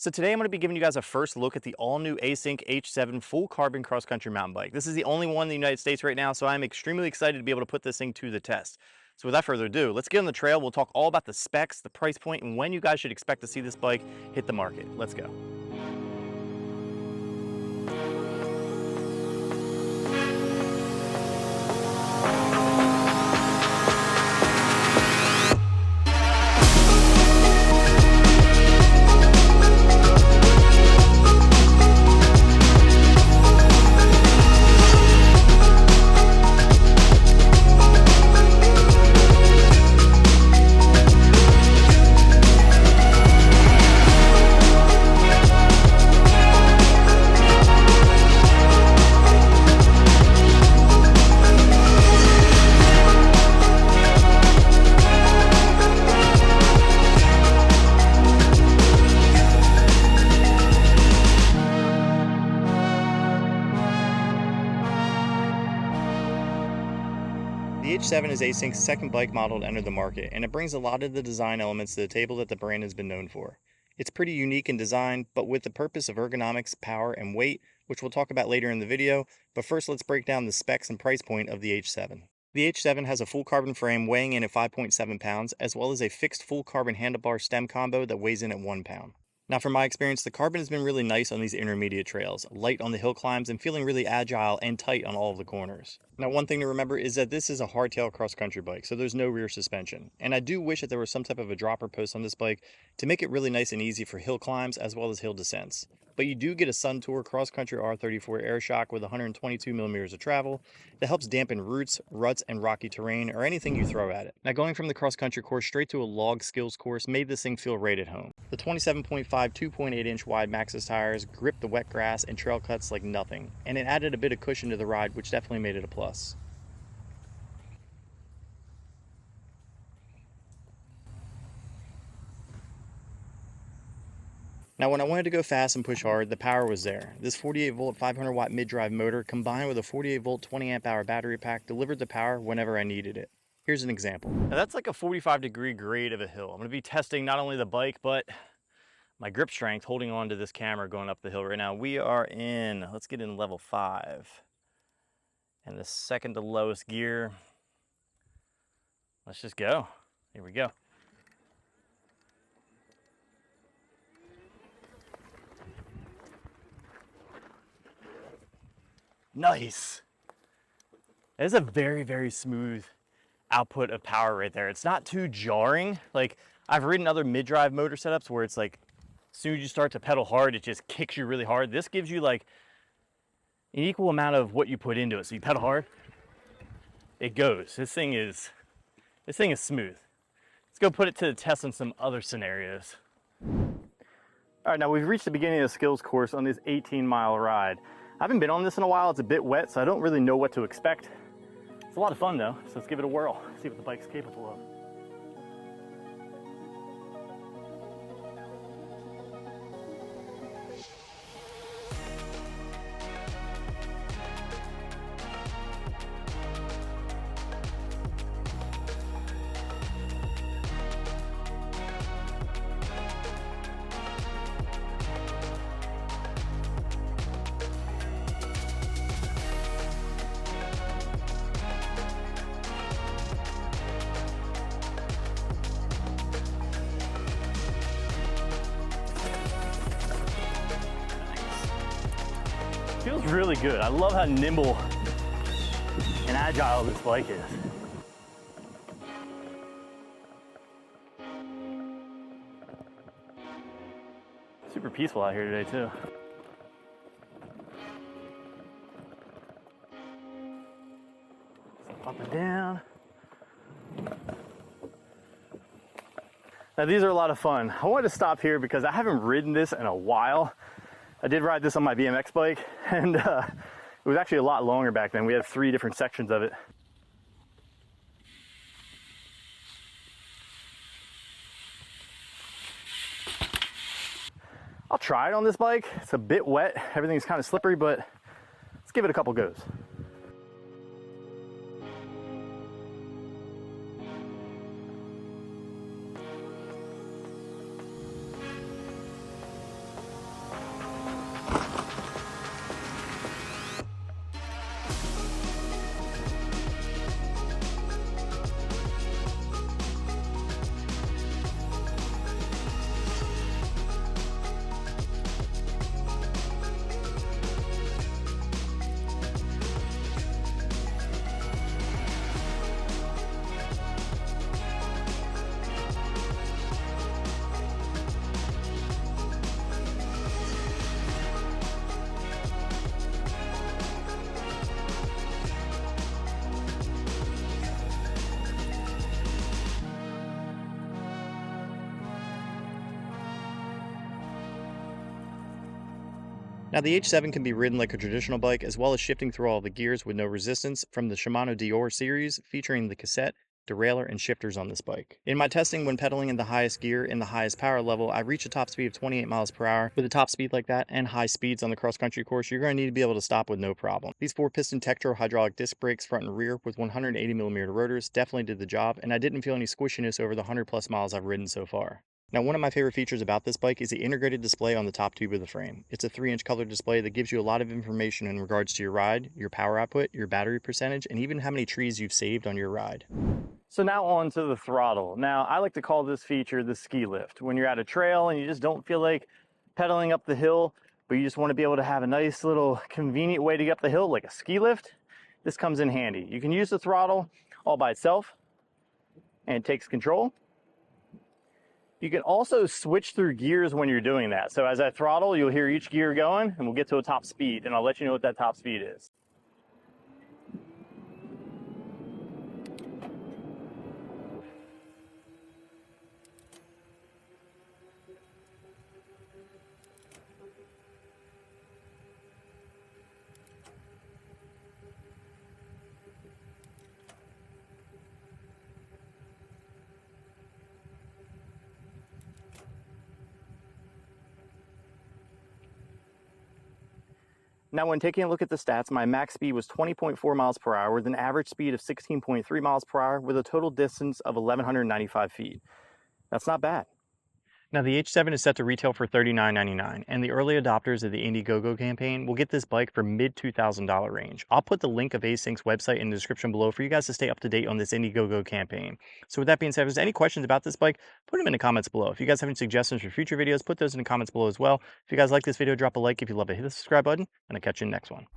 So today I'm going to be giving you guys a first look at the all-new Async H7 full carbon cross-country mountain bike. This is the only one in the United States right now, so I'm extremely excited to be able to put this thing to the test. So without further ado, let's get on the trail. We'll talk all about the specs, the price point, and when you guys should expect to see this bike hit the market. Let's go. The H7 is Async's second bike model to enter the market, and it brings a lot of the design elements to the table that the brand has been known for. It's pretty unique in design, but with the purpose of ergonomics, power, and weight, which we'll talk about later in the video, but first let's break down the specs and price point of the H7. The H7 has a full carbon frame weighing in at 5.7 pounds, as well as a fixed full carbon handlebar stem combo that weighs in at 1 pound. Now from my experience, the carbon has been really nice on these intermediate trails, light on the hill climbs and feeling really agile and tight on all of the corners. Now one thing to remember is that this is a hardtail cross-country bike, so there's no rear suspension. And I do wish that there was some type of a dropper post on this bike to make it really nice and easy for hill climbs as well as hill descents. But you do get a Sun Tour cross-country R34 air shock with 122 millimeters of travel that helps dampen roots, ruts, and rocky terrain or anything you throw at it. Now going from the cross-country course straight to a log skills course made this thing feel right at home. The 27.5 2.8 inch wide Maxxis tires grip the wet grass and trail cuts like nothing, and it added a bit of cushion to the ride, which definitely made it a plus. Now when I wanted to go fast and push hard, the power was there. This 48 volt 500 watt mid-drive motor combined with a 48 volt 20 amp hour battery pack delivered the power whenever I needed it. Here's an example. Now that's like a 45-degree grade of a hill. I'm going to be testing not only the bike, but my grip strength holding on to this camera going up the hill right now. We are in, let's get in level 5. And the second to lowest gear. Let's just go. Here we go. Nice. That is a very, very smooth output of power right there. It's not too jarring. Like I've ridden other mid-drive motor setups where it's like, as soon as you start to pedal hard, it just kicks you really hard. This gives you like an equal amount of what you put into it. So you pedal hard, it goes. This thing is smooth. Let's go put it to the test on some other scenarios. All right, now we've reached the beginning of the skills course on this 18-mile ride. I haven't been on this in a while. It's a bit wet, so I don't really know what to expect. It's a lot of fun though, so let's give it a whirl, see what the bike's capable of. Feels really good. I love how nimble and agile this bike is. Super peaceful out here today too. Up and down. Now these are a lot of fun. I wanted to stop here because I haven't ridden this in a while. I did ride this on my BMX bike, and it was actually a lot longer back then. We had 3 different sections of it. I'll try it on this bike. It's a bit wet. Everything's kind of slippery, but let's give it a couple goes. Now the H7 can be ridden like a traditional bike, as well as shifting through all the gears with no resistance from the Shimano Dior series, featuring the cassette, derailleur, and shifters on this bike. In my testing, when pedaling in the highest gear in the highest power level, I reached a top speed of 28 miles per hour. With a top speed like that and high speeds on the cross-country course, you're going to need to be able to stop with no problem. These 4-piston Tektro hydraulic disc brakes front and rear with 180mm rotors definitely did the job, and I didn't feel any squishiness over the 100 plus miles I've ridden so far. Now, one of my favorite features about this bike is the integrated display on the top tube of the frame. It's a 3-inch color display that gives you a lot of information in regards to your ride, your power output, your battery percentage, and even how many trees you've saved on your ride. So now on to the throttle. Now, I like to call this feature the ski lift. When you're at a trail and you just don't feel like pedaling up the hill, but you just want to be able to have a nice little convenient way to get up the hill, like a ski lift, this comes in handy. You can use the throttle all by itself, and it takes control. You can also switch through gears when you're doing that. So as I throttle, you'll hear each gear going, and we'll get to a top speed, and I'll let you know what that top speed is. Now, when taking a look at the stats, my max speed was 20.4 miles per hour with an average speed of 16.3 miles per hour with a total distance of 1,195 feet. That's not bad. Now the H7 is set to retail for $39.99, and the early adopters of the Indiegogo campaign will get this bike for mid $2,000 range. I'll put the link of Async's website in the description below for you guys to stay up to date on this Indiegogo campaign. So with that being said, if there's any questions about this bike, put them in the comments below. If you guys have any suggestions for future videos, put those in the comments below as well. If you guys like this video, drop a like. If you love it, hit the subscribe button, and I'll catch you in the next one.